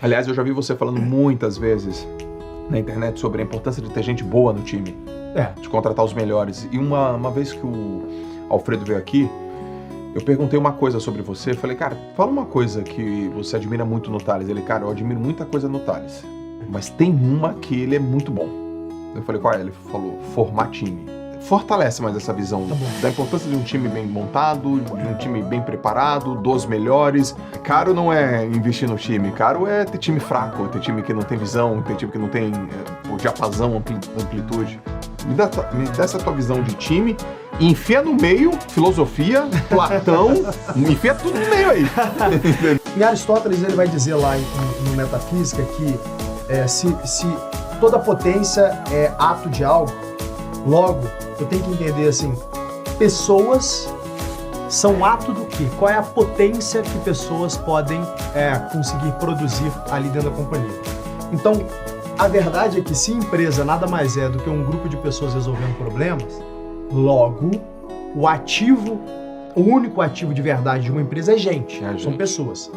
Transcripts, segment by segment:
Aliás, eu já vi você falando muitas vezes na internet sobre a importância de ter gente boa no time. De contratar os melhores. E uma vez que o Alfredo veio aqui, eu perguntei uma coisa sobre você. Eu falei, cara, fala uma coisa que você admira muito no Thales. Ele, cara, eu admiro muita coisa no Thales, mas tem uma que ele é muito bom. Eu falei, qual é? Ele falou, formar time. Fortalece mais essa visão da importância de um time bem montado, de um time bem preparado, dos melhores. Caro não é investir no time, caro é ter time fraco, ter time que não tem visão, ter time que não tem o diapasão, amplitude. Me dá essa tua visão de time e enfia no meio filosofia, Platão, enfia tudo no meio aí. Em Aristóteles ele vai dizer lá no Metafísica que se toda potência é ato de algo, logo eu tenho que entender assim, pessoas são ato do quê? Qual é a potência que pessoas podem conseguir produzir ali dentro da companhia? Então, a verdade é que se empresa nada mais é do que um grupo de pessoas resolvendo problemas, logo, o único ativo de verdade de uma empresa é gente, são pessoas.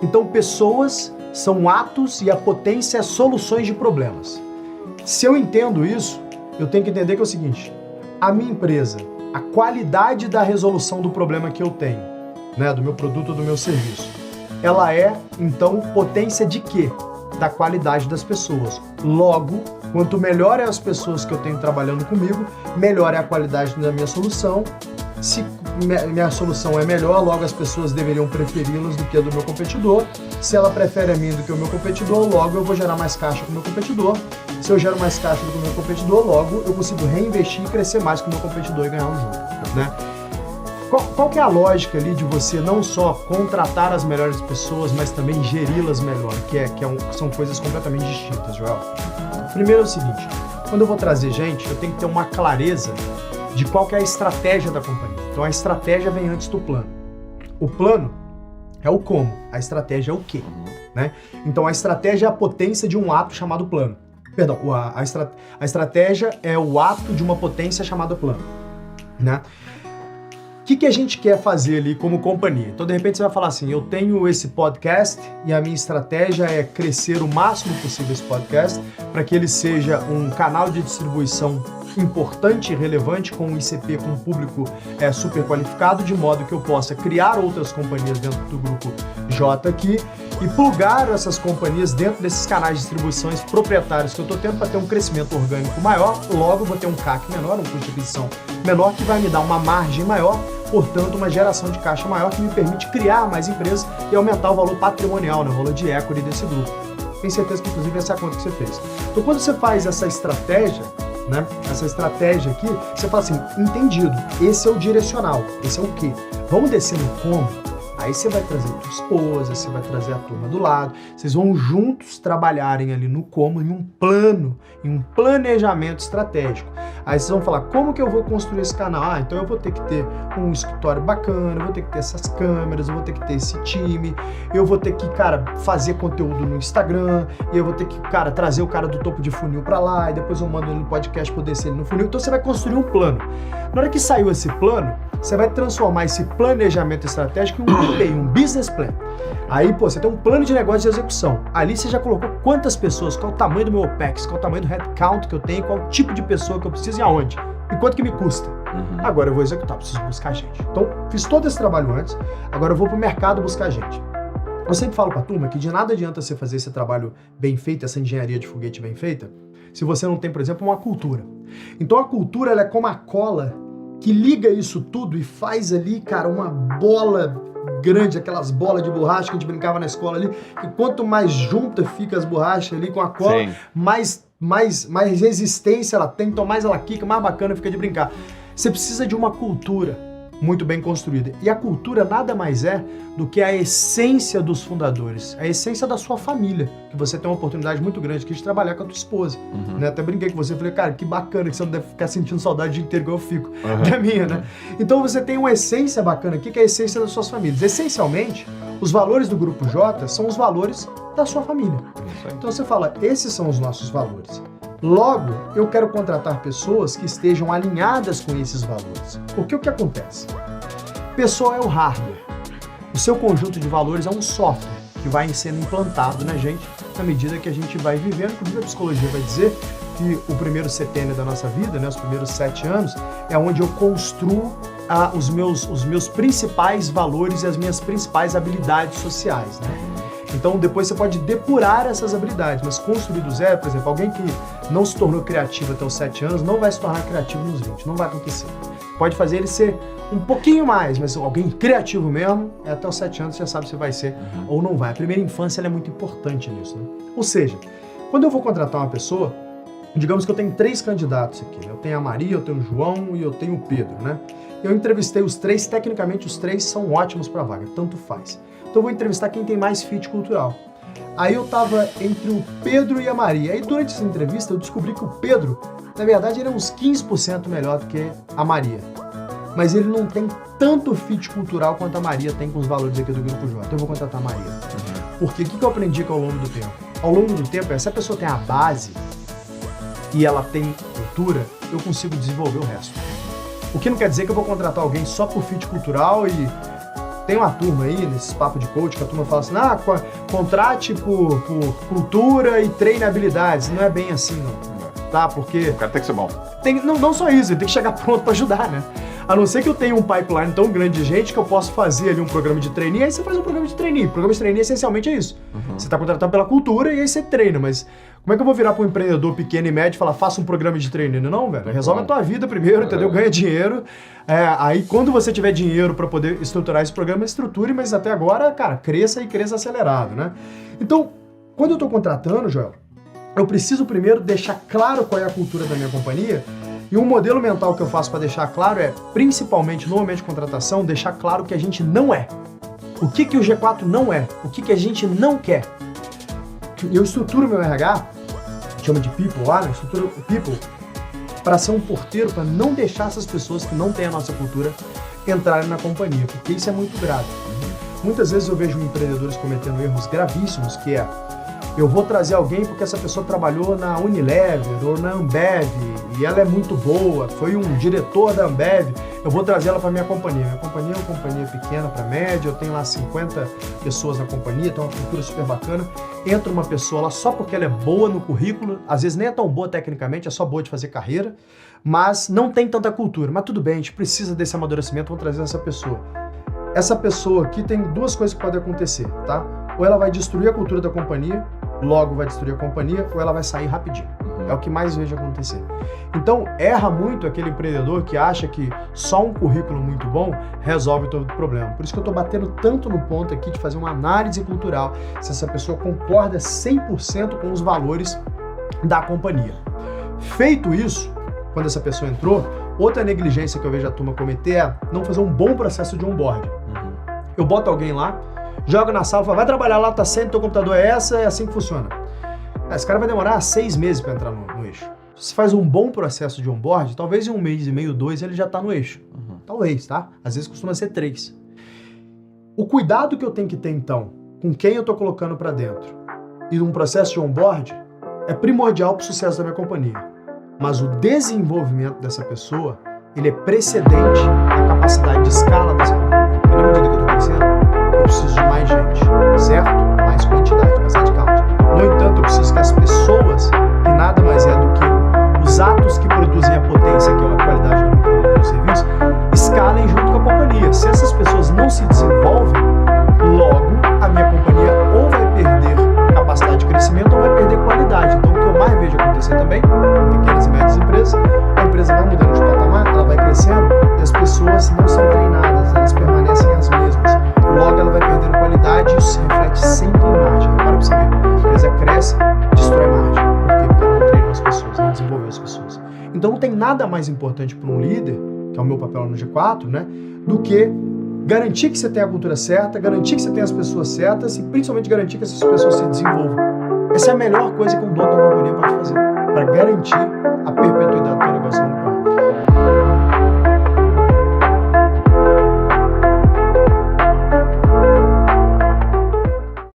Então, pessoas são atos e a potência é soluções de problemas. Se eu entendo isso, eu tenho que entender que é o seguinte, a minha empresa, a qualidade da resolução do problema que eu tenho, do meu produto ou do meu serviço, ela é, então, potência de quê? Da qualidade das pessoas. Logo, quanto melhor é as pessoas que eu tenho trabalhando comigo, melhor é a qualidade da minha solução. Se minha solução é melhor, logo as pessoas deveriam preferi-las do que a do meu competidor. Se ela prefere a minha do que o meu competidor, logo eu vou gerar mais caixa com o meu competidor. Se eu gero mais caixa do que o meu competidor, logo eu consigo reinvestir e crescer mais que o meu competidor e ganhar um jogo, Qual que é a lógica ali de você não só contratar as melhores pessoas, mas também geri-las melhor, que são coisas completamente distintas, Joel? Primeiro é o seguinte, quando eu vou trazer gente, eu tenho que ter uma clareza de qual que é a estratégia da companhia. Então a estratégia vem antes do plano. O plano é o como, a estratégia é o quê, Então a estratégia é a potência de um ato chamado plano. Perdão, a estratégia é o ato de uma potência chamada plano, O que a gente quer fazer ali como companhia? Então, de repente, você vai falar assim, eu tenho esse podcast e a minha estratégia é crescer o máximo possível esse podcast para que ele seja um canal de distribuição importante e relevante com um ICP, com um público super qualificado, de modo que eu possa criar outras companhias dentro do grupo J aqui e plugar essas companhias dentro desses canais de distribuições proprietários que eu estou tendo para ter um crescimento orgânico maior, logo eu vou ter um CAC menor, um custo de aquisição menor, que vai me dar uma margem maior, portanto uma geração de caixa maior que me permite criar mais empresas e aumentar o valor patrimonial, o valor de equity desse grupo. Tenho certeza que inclusive essa é a conta que você fez. Então quando você faz essa estratégia, essa estratégia aqui, você fala assim, entendido, esse é o direcional, esse é o quê? Vamos descer no como? Aí você vai trazer a tua esposa, você vai trazer a turma do lado, vocês vão juntos trabalharem ali no como, em um plano, em um planejamento estratégico. Aí vocês vão falar, como que eu vou construir esse canal? Então eu vou ter que ter um escritório bacana, eu vou ter que ter essas câmeras, eu vou ter que ter esse time, eu vou ter que, fazer conteúdo no Instagram, e eu vou ter que, trazer o cara do topo de funil pra lá, e depois eu mando ele no podcast pra eu descer ele no funil. Então você vai construir um plano. Na hora que saiu esse plano, você vai transformar esse planejamento estratégico em um BPI, um business plan. Aí, você tem um plano de negócio de execução. Ali você já colocou quantas pessoas, qual o tamanho do meu OPEX, qual o tamanho do headcount que eu tenho, qual o tipo de pessoa que eu preciso e aonde. E quanto que me custa. Agora eu vou executar, preciso buscar gente. Então, fiz todo esse trabalho antes, agora eu vou pro mercado buscar gente. Eu sempre falo pra turma que de nada adianta você fazer esse trabalho bem feito, essa engenharia de foguete bem feita, se você não tem, por exemplo, uma cultura. Então a cultura, ela é como a cola que liga isso tudo e faz ali, uma bola grande, aquelas bolas de borracha que a gente brincava na escola ali, que quanto mais junta fica as borrachas ali com a cola, mais resistência ela tem, então mais ela quica, mais bacana fica de brincar. Você precisa de uma cultura muito bem construída. E a cultura nada mais é do que a essência dos fundadores, a essência da sua família, que você tem uma oportunidade muito grande aqui de trabalhar com a tua esposa. Até brinquei com você, falei, que bacana que você não deve ficar sentindo saudade o dia inteiro igual eu fico, da minha, Então você tem uma essência bacana aqui, que é a essência das suas famílias. Essencialmente, os valores do Grupo J são os valores da sua família. Então você fala, esses são os nossos valores. Logo, eu quero contratar pessoas que estejam alinhadas com esses valores. Porque o que acontece? Pessoa é o hardware. O seu conjunto de valores é um software. que vai sendo implantado na gente na medida que a gente vai vivendo. Inclusive a psicologia vai dizer que o primeiro setênio da nossa vida, né, os primeiros 7 anos, é onde eu construo os meus principais valores e as minhas principais habilidades sociais, né? Então depois você pode depurar essas habilidades, mas construir do zero, por exemplo, alguém que não se tornou criativo até os 7 anos não vai se tornar criativo nos 20, não vai acontecer. Pode fazer ele ser um pouquinho mais, mas alguém criativo mesmo, até os 7 anos você já sabe se vai ser ou não vai. A primeira infância ela é muito importante nisso, né? Ou seja, quando eu vou contratar uma pessoa, digamos que eu tenho 3 candidatos aqui, eu tenho a Maria, eu tenho o João e eu tenho o Pedro, né? Eu entrevistei os 3, tecnicamente os 3 são ótimos para a vaga, tanto faz. Então eu vou entrevistar quem tem mais fit cultural. Aí eu tava entre o Pedro e a Maria. Aí durante essa entrevista eu descobri que o Pedro, na verdade, ele é uns 15% melhor do que a Maria. Mas ele não tem tanto fit cultural quanto a Maria tem com os valores aqui do Grupo J. Então eu vou contratar a Maria. Porque o que eu aprendi ao longo do tempo? Ao longo do tempo, se a pessoa tem a base e ela tem cultura, eu consigo desenvolver o resto. O que não quer dizer que eu vou contratar alguém só por fit cultural e tem uma turma aí, nesses papos de coach, que a turma fala assim, contrate por cultura e treine habilidades. Não é bem assim, não. Tá? Porque... O cara tem que ser bom. Não só isso, ele tem que chegar pronto para ajudar, né? A não ser que eu tenha um pipeline tão grande de gente que eu posso fazer ali um programa de trainee, aí você faz um programa de trainee. Programa de trainee essencialmente é isso. Você está contratando pela cultura e aí você treina, mas como é que eu vou virar para um empreendedor pequeno e médio e falar, faça um programa de trainee? Não, velho. Resolve a tua vida primeiro, entendeu? Ganha dinheiro. Aí quando você tiver dinheiro para poder estruturar esse programa, estruture, mas até agora, cara, cresça e cresça acelerado, né? Então, quando eu estou contratando, Joel, eu preciso primeiro deixar claro qual é a cultura da minha companhia. E um modelo mental que eu faço para deixar claro é, principalmente no momento de contratação, deixar claro o que a gente não é. O que o G4 não é. O que a gente não quer. Eu estruturo meu RH, chama de people lá, né? Estruturo o people para ser um porteiro, para não deixar essas pessoas que não têm a nossa cultura entrarem na companhia, porque isso é muito grave. Muitas vezes eu vejo empreendedores cometendo erros gravíssimos, que é, eu vou trazer alguém porque essa pessoa trabalhou na Unilever ou na Ambev e ela é muito boa, foi um diretor da Ambev, eu vou trazer ela para minha companhia. Minha companhia é uma companhia pequena para média, eu tenho lá 50 pessoas na companhia, tem uma cultura super bacana. Entra uma pessoa lá só porque ela é boa no currículo, às vezes nem é tão boa tecnicamente, é só boa de fazer carreira, mas não tem tanta cultura. Mas tudo bem, a gente precisa desse amadurecimento, vamos trazer essa pessoa. Essa pessoa aqui tem 2 coisas que podem acontecer, tá? Ou ela vai destruir a cultura da companhia, logo vai destruir a companhia, ou ela vai sair rapidinho. É o que mais vejo acontecer. Então, erra muito aquele empreendedor que acha que só um currículo muito bom resolve todo o problema. Por isso que eu estou batendo tanto no ponto aqui de fazer uma análise cultural, se essa pessoa concorda 100% com os valores da companhia. Feito isso, quando essa pessoa entrou, outra negligência que eu vejo a turma cometer é não fazer um bom processo de onboarding. Eu boto alguém lá, joga na sala, fala, vai trabalhar lá, tá sendo, teu computador é essa, é assim que funciona. Esse cara vai demorar 6 meses para entrar no eixo. Se você faz um bom processo de onboard, talvez em 1 mês e meio, 2, ele já tá no eixo. Talvez, tá? Às vezes costuma ser 3. O cuidado que eu tenho que ter, então, com quem eu tô colocando para dentro e um processo de onboard é primordial para o sucesso da minha companhia. Mas o desenvolvimento dessa pessoa, ele é precedente à capacidade de escala dessa companhia. Porque na medida que eu tô crescendo, eu preciso de mais gente, certo? Mais quantidade, mais headcount. No entanto, eu preciso que as pessoas, que nada mais é do que os atos que produzem a potência, que é a qualidade do meu produto ou serviço, escalem junto com a companhia. Se essas pessoas não se desenvolvem, logo a minha companhia ou vai perder capacidade de crescimento ou vai perder qualidade. Então, o que eu mais vejo acontecer também, em pequenas e médias empresas, a empresa vai mudando de patamar, ela vai crescendo e as pessoas não são treinadas, elas permanecem as mesmas. Logo, ela vai perdendo qualidade e isso se reflete sempre em margem. Para você ver, a empresa cresce, destrói margem. Por quê? Porque não treinou as pessoas, não desenvolveu as pessoas. Então, não tem nada mais importante para um líder, que é o meu papel no G4, né, do que garantir que você tem a cultura certa, garantir que você tem as pessoas certas e principalmente garantir que essas pessoas se desenvolvam. Essa é a melhor coisa que um dono da companhia pode